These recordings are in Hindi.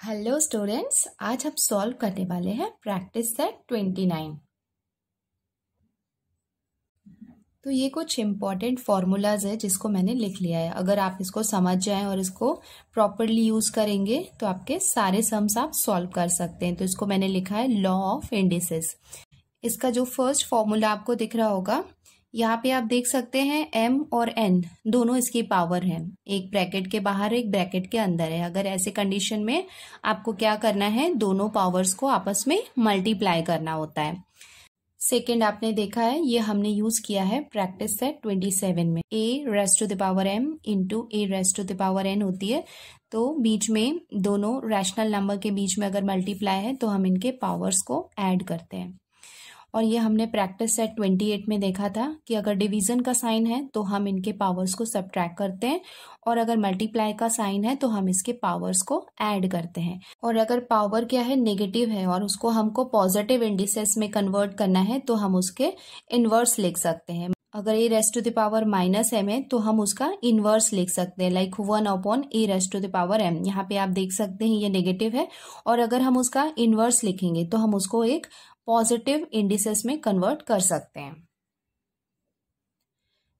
हेलो स्टूडेंट्स, आज हम सॉल्व करने वाले हैं प्रैक्टिस सेट 29। तो ये कुछ इम्पॉर्टेंट फॉर्मूलाज है जिसको मैंने लिख लिया है। अगर आप इसको समझ जाएं और इसको प्रॉपरली यूज करेंगे तो आपके सारे सम्स आप सॉल्व कर सकते हैं। तो इसको मैंने लिखा है लॉ ऑफ इंडिसेस। इसका जो फर्स्ट फॉर्मूला आपको दिख रहा होगा, यहाँ पे आप देख सकते हैं m और n दोनों इसकी पावर है। एक ब्रैकेट के बाहर एक ब्रैकेट के अंदर है। अगर ऐसे कंडीशन में आपको क्या करना है, दोनों पावर्स को आपस में मल्टीप्लाई करना होता है। सेकेंड आपने देखा है, ये हमने यूज किया है प्रैक्टिस सेट 27 में। a raise to the power m into a raise to the power n होती है। तो बीच में दोनों रैशनल नंबर के बीच में अगर मल्टीप्लाई है तो हम इनके पावर्स को ऐड करते हैं। और ये हमने प्रैक्टिस सेट 28 में देखा था कि अगर डिवीजन का साइन है तो हम इनके पावर्स को सब्ट्रैक्ट करते हैं, और अगर मल्टीप्लाई का साइन है तो हम इसके पावर्स को ऐड करते हैं। और अगर पावर क्या है, नेगेटिव है, और उसको हमको पॉजिटिव इंडिसेस में कन्वर्ट करना है तो हम उसके इनवर्स लिख सकते हैं। अगर a raise to the power minus m है तो हम उसका इनवर्स लिख सकते हैं, like 1 upon a raise to the power m। यहाँ पे आप देख सकते हैं ये नेगेटिव है, और अगर हम उसका इनवर्स लिखेंगे तो हम उसको एक पॉजिटिव इंडिसेस में कन्वर्ट कर सकते हैं।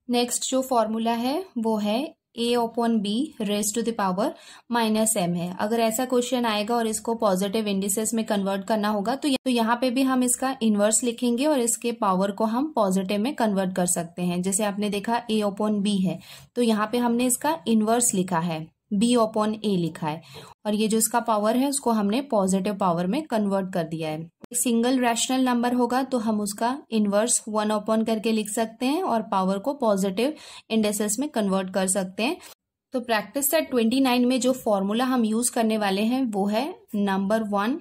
नेक्स्ट जो फॉर्मूला है वो है a upon b raise to the power minus m है। अगर ऐसा क्वेश्चन आएगा और इसको पॉजिटिव इंडिसेस में कन्वर्ट करना होगा तो यहाँ पे भी हम इसका इनवर्स लिखेंगे और इसके पावर को हम पॉजिटिव में कन्वर्ट कर सकते हैं। जैसे आपने देखा a अपॉन b है तो यहाँ पे हमने इसका इनवर्स लिखा है, b अपॉन a लिखा है, और ये जो इसका पावर है उसको हमने पॉजिटिव पावर में कन्वर्ट कर दिया है। सिंगल रैशनल नंबर होगा तो हम उसका इनवर्स 1 अपॉन करके लिख सकते हैं और पावर को पॉजिटिव इंडिसेस में कन्वर्ट कर सकते हैं। तो प्रैक्टिस सेट 29 में जो फॉर्मूला हम यूज करने वाले हैं वो है नंबर 1,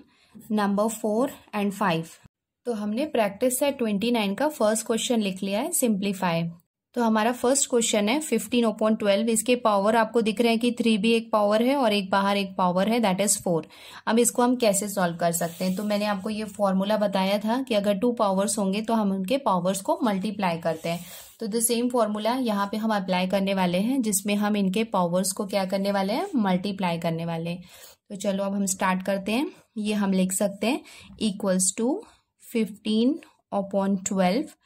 नंबर 4 एंड 5। तो हमने प्रैक्टिस सेट 29 का फर्स्ट क्वेश्चन लिख लिया है, सिंप्लीफाई। तो हमारा फर्स्ट क्वेश्चन है 15 अपॉन 12। इसके पावर आपको दिख रहे हैं कि 3 भी एक पावर है और एक बाहर एक पावर है, दैट इज 4। अब इसको हम कैसे सॉल्व कर सकते हैं, तो मैंने आपको ये फॉर्मूला बताया था कि अगर 2 पावर्स होंगे तो हम उनके पावर्स को मल्टीप्लाई करते हैं। तो द सेम फॉर्मूला यहाँ पे हम अप्लाई करने वाले हैं, जिसमें हम इनके पावर्स को क्या करने वाले हैं, मल्टीप्लाई करने वाले हैं। तो चलो अब हम स्टार्ट करते हैं। ये हम लिख सकते हैं इक्वल्स टू 15 अपॉन 12।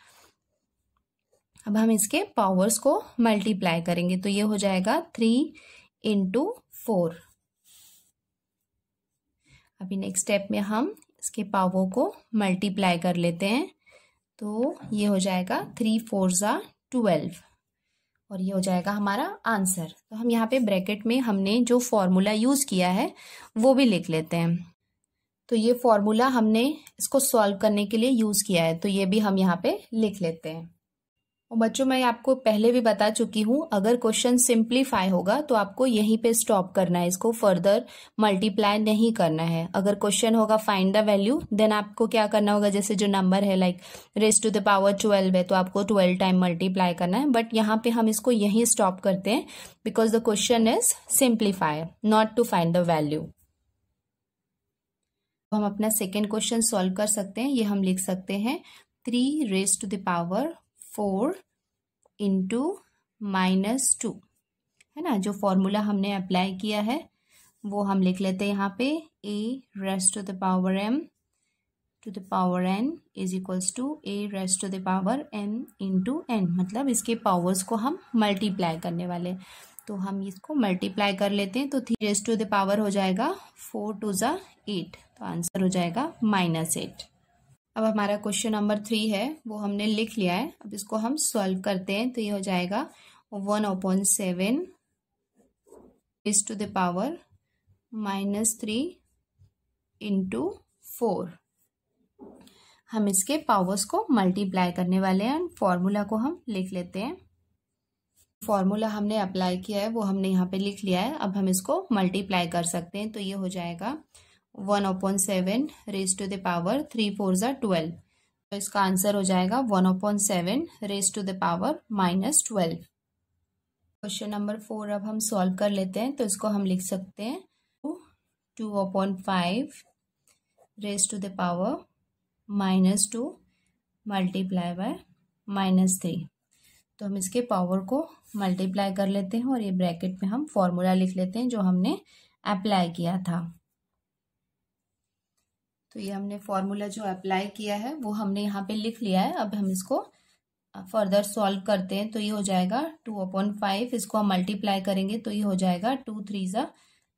अब हम इसके पावर्स को मल्टीप्लाई करेंगे तो ये हो जाएगा 3 इंटू 4। अभी नेक्स्ट स्टेप में हम इसके पावर को मल्टीप्लाई कर लेते हैं। तो ये हो जाएगा 3 4 ज़ा 12, और ये हो जाएगा हमारा आंसर। तो हम यहाँ पे ब्रैकेट में हमने जो फॉर्मूला यूज किया है वो भी लिख लेते हैं। तो ये फॉर्मूला हमने इसको सॉल्व करने के लिए यूज किया है, तो ये भी हम यहाँ पे लिख लेते हैं। और बच्चों, मैं आपको पहले भी बता चुकी हूँ, अगर क्वेश्चन सिंप्लीफाई होगा तो आपको यहीं पे स्टॉप करना है, इसको फर्दर मल्टीप्लाई नहीं करना है। अगर क्वेश्चन होगा फाइंड द वैल्यू, देन आपको क्या करना होगा, जैसे जो नंबर है like raise to the power 12 है तो आपको 12 टाइम मल्टीप्लाई करना है। बट यहाँ पे हम इसको यहीं स्टॉप करते हैं because the question is simplify, not to find the value. हम अपना सेकेंड क्वेश्चन सॉल्व कर सकते हैं। ये हम लिख सकते हैं 3 raise to the power 4 into -2 है ना। जो फॉर्मूला हमने अप्लाई किया है वो हम लिख लेते हैं यहाँ पे, a raise to the power m to the power n is equals to a raise to the power m into n। मतलब इसके पावर्स को हम मल्टीप्लाई करने वाले, तो हम इसको मल्टीप्लाई कर लेते हैं। तो 3 रेज़ टू द पावर हो जाएगा 4 2 ज़ा 8, तो आंसर हो जाएगा -8। अब हमारा क्वेश्चन नंबर 3 है वो हमने लिख लिया है। अब इसको हम सॉल्व करते हैं। तो ये हो जाएगा 1 upon 7 raise to the power -3 into 4। हम इसके पावर्स को मल्टीप्लाई करने वाले हैं। फॉर्मूला को हम लिख लेते हैं। फॉर्मूला हमने अप्लाई किया है वो हमने यहाँ पे लिख लिया है। अब हम इसको मल्टीप्लाई कर सकते हैं। तो ये हो जाएगा 1 upon 7 raise to the power 3 4 ज़ा 12। तो इसका आंसर हो जाएगा 1 upon 7 raise to the power -12। Question number 4 अब हम सॉल्व कर लेते हैं। तो इसको हम लिख सकते हैं 2 upon 5 raise to the power -2 multiply by -3। तो हम इसके पावर को मल्टीप्लाई कर लेते हैं और ये ब्रैकेट में हम फॉर्मूला लिख लेते हैं जो हमने अप्लाई किया था। तो ये हमने फॉर्मूला जो अप्लाई किया है वो हमने यहाँ पे लिख लिया है। अब हम इसको फर्दर सॉल्व करते हैं। तो ये हो जाएगा 2/5, इसको हम मल्टीप्लाई करेंगे तो ये हो जाएगा 2 3 ज़ा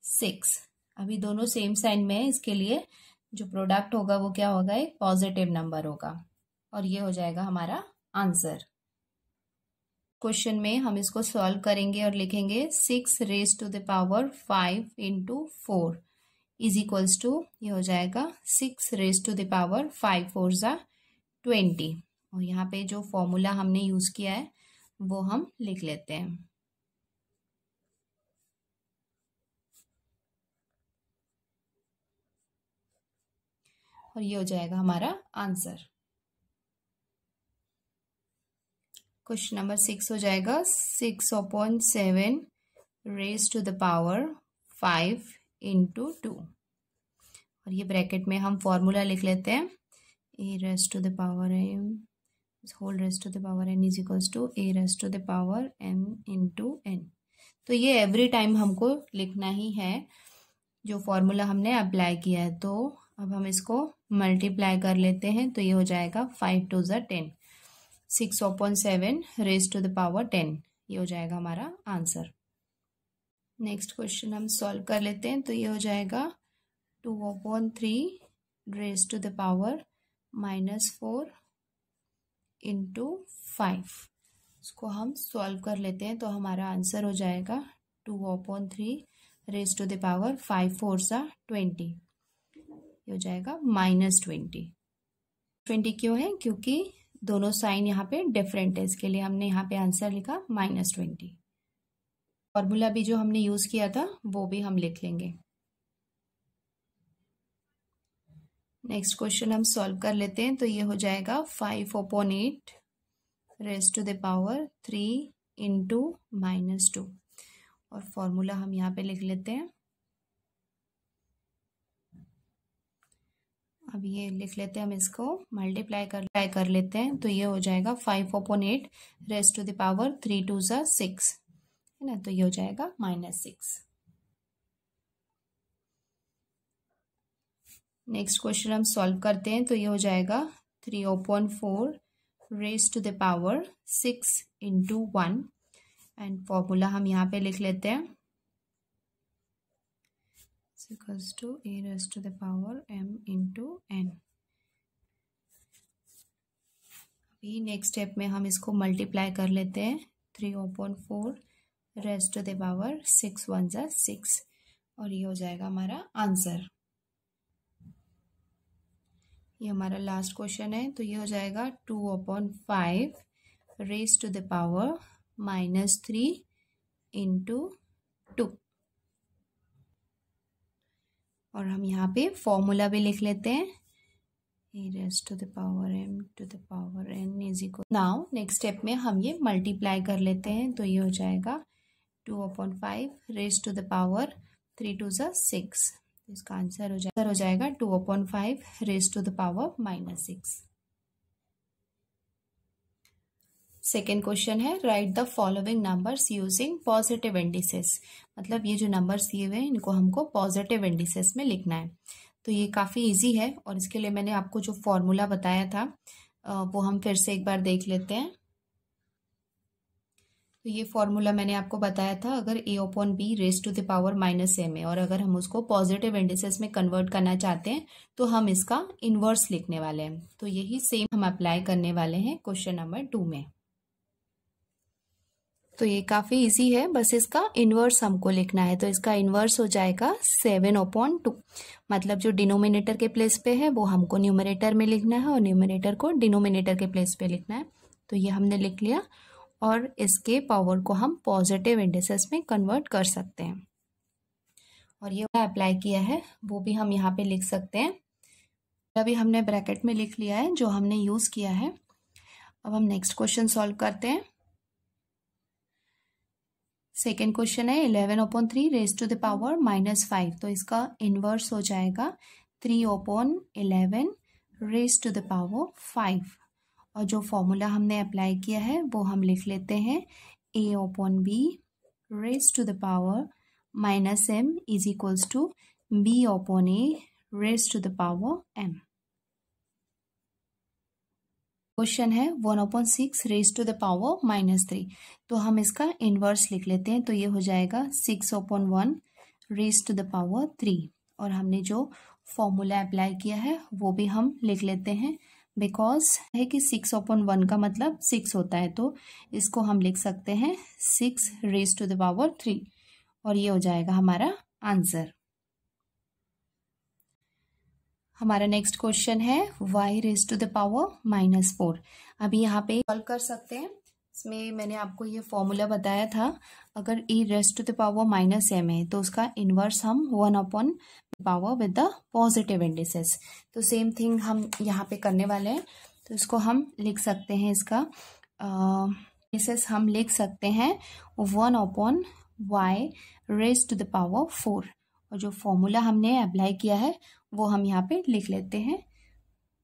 6। अभी दोनों सेम साइन में है, इसके लिए जो प्रोडक्ट होगा वो क्या होगा, एक पॉजिटिव नंबर होगा और ये हो जाएगा हमारा आंसर। क्वेश्चन में हम इसको सॉल्व करेंगे और लिखेंगे 6 raise to the power 5 × 4 is equals to, ये हो जाएगा 6 रेज़ टू द पावर 5 4 ज़ा 20। और यहाँ पे जो फॉर्मूला हमने यूज किया है वो हम लिख लेते हैं और ये हो जाएगा हमारा आंसर। क्वेश्चन नंबर 6 हो जाएगा 6/7 रेज़ टू द पावर 5 × 2 और ये ब्रैकेट में हम फॉर्मूला लिख लेते हैं a raised to the power m whole raised to the power n is equals to a raised to the power m into n। तो ये एवरी टाइम हमको लिखना ही है जो फॉर्मूला हमने अप्लाई किया है। तो अब हम इसको मल्टीप्लाई कर लेते हैं तो ये हो जाएगा 5 2 ज़ा 10, 6/7 रेज़ टू द पावर 10, ये हो जाएगा हमारा आंसर। नेक्स्ट क्वेश्चन हम सॉल्व कर लेते हैं तो ये हो जाएगा 2/3 रेज़ टू द पावर -4 × 5। इसको हम सॉल्व कर लेते हैं तो हमारा आंसर हो जाएगा 2/3 रेज़ टू द पावर 5 4 ज़ा 20, ये हो जाएगा -20। 20 क्यों है, क्योंकि दोनों साइन यहाँ पे डिफरेंट है, इसके लिए हमने यहाँ पे आंसर लिखा -20। फॉर्मूला भी जो हमने यूज किया था वो भी हम लिख लेंगे। नेक्स्ट क्वेश्चन हम सॉल्व कर लेते हैं तो ये हो जाएगा 5/8 रेज़ टू द पावर 3 × -2 और फॉर्मूला हम यहाँ पे लिख लेते हैं। अब ये लिख लेते हैं, हम इसको मल्टीप्लाई कर लेते हैं तो ये हो जाएगा 5/8 रेज़ टू द पावर 3 2 ज़ा 6, है ना, तो ये हो जाएगा -6। नेक्स्ट क्वेश्चन हम सॉल्व करते हैं तो ये हो जाएगा 3/4 raise to the power 6 × 1 and formula हम यहाँ पे लिख लेते हैं equals to a raised to the power m × n। अभी नेक्स्ट स्टेप में हम इसको मल्टीप्लाई कर लेते हैं 3/4 रेज़ टू द पावर 6 1 ज़ा 6 और ये हो जाएगा हमारा आंसर। ये हमारा लास्ट क्वेश्चन है तो ये हो जाएगा 2/5 रेज़ टू द पावर -3 × 2 और हम यहाँ पे फॉर्मूला भी लिख लेते हैं a raised to the power m to the power n is equal। Now next step में हम ये मल्टीप्लाई कर लेते हैं तो ये हो जाएगा 2/5 रेज़ टू द पावर 3 2 ज़ा 6, इसका आंसर हो जाएगा 2/5 raise to the power -6। Second question है write the following numbers using positive indices. मतलब ये जो नंबर्स दिए हुए हैं इनको हमको पॉजिटिव इंडिसेस में लिखना है। तो ये काफ़ी इजी है और इसके लिए मैंने आपको जो फॉर्मूला बताया था वो हम फिर से एक बार देख लेते हैं। तो ये फॉर्मूला मैंने आपको बताया था, अगर a/b raise to the power -m है और अगर हम उसको पॉजिटिव इंडिसेस में कन्वर्ट करना चाहते हैं तो हम इसका इन्वर्स लिखने वाले हैं। तो यही सेम हम अप्लाई करने वाले हैं क्वेश्चन नंबर 2 में। तो ये काफ़ी इजी है, बस इसका इन्वर्स हमको लिखना है। तो इसका इन्वर्स हो जाएगा 7/2। मतलब जो डिनोमिनेटर के प्लेस पे है वो हमको न्यूमरेटर में लिखना है और न्यूमरेटर को डिनोमिनेटर के प्लेस पे लिखना है। तो ये हमने लिख लिया और इसके पावर को हम पॉजिटिव इंडिसेस में कन्वर्ट कर सकते हैं और ये अप्लाई किया है वो भी हम यहाँ पे लिख सकते हैं। अभी हमने ब्रैकेट में लिख लिया है जो हमने यूज़ किया है। अब हम नेक्स्ट क्वेश्चन सॉल्व करते हैं। सेकेंड क्वेश्चन है 11/3 रेज़ टू द पावर -5। तो इसका इन्वर्स हो जाएगा 3/11 रेज़ टू द पावर 5 और जो फॉर्मूला हमने अप्लाई किया है वो हम लिख लेते हैं a/b raise to the power -m is equals to b/a raise to the power m। Question है 1/6 रेज टू द पावर -3। तो हम इसका इन्वर्स लिख लेते हैं। तो ये हो जाएगा 6/1 रेज टू द पावर 3। और हमने जो फॉर्मूला अप्लाई किया है वो भी हम लिख लेते हैं, बिकॉज है कि 6/1 का मतलब 6 होता है, तो इसको हम लिख सकते हैं 6 रेज टू द पावर 3 और ये हो जाएगा हमारा आंसर। हमारा नेक्स्ट क्वेश्चन है y raise to the power -4। अभी यहाँ पे सॉल्व कर सकते हैं। इसमें मैंने आपको ये फॉर्मूला बताया था, अगर e raise to the power -m है तो उसका इन्वर्स हम 1/पावर विद द पॉजिटिव इंडिसेस। तो सेम थिंग हम यहाँ पे करने वाले हैं। तो इसको हम लिख सकते हैं, इसका इंडिसेस हम लिख सकते हैं 1/y raise to the power 4। और जो फॉर्मूला हमने अप्लाई किया है वो हम यहाँ पे लिख लेते हैं।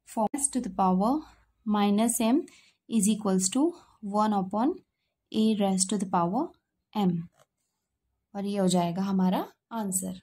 Raise to the power -m is equals to 1/a raise to the power m और ये हो जाएगा हमारा आंसर।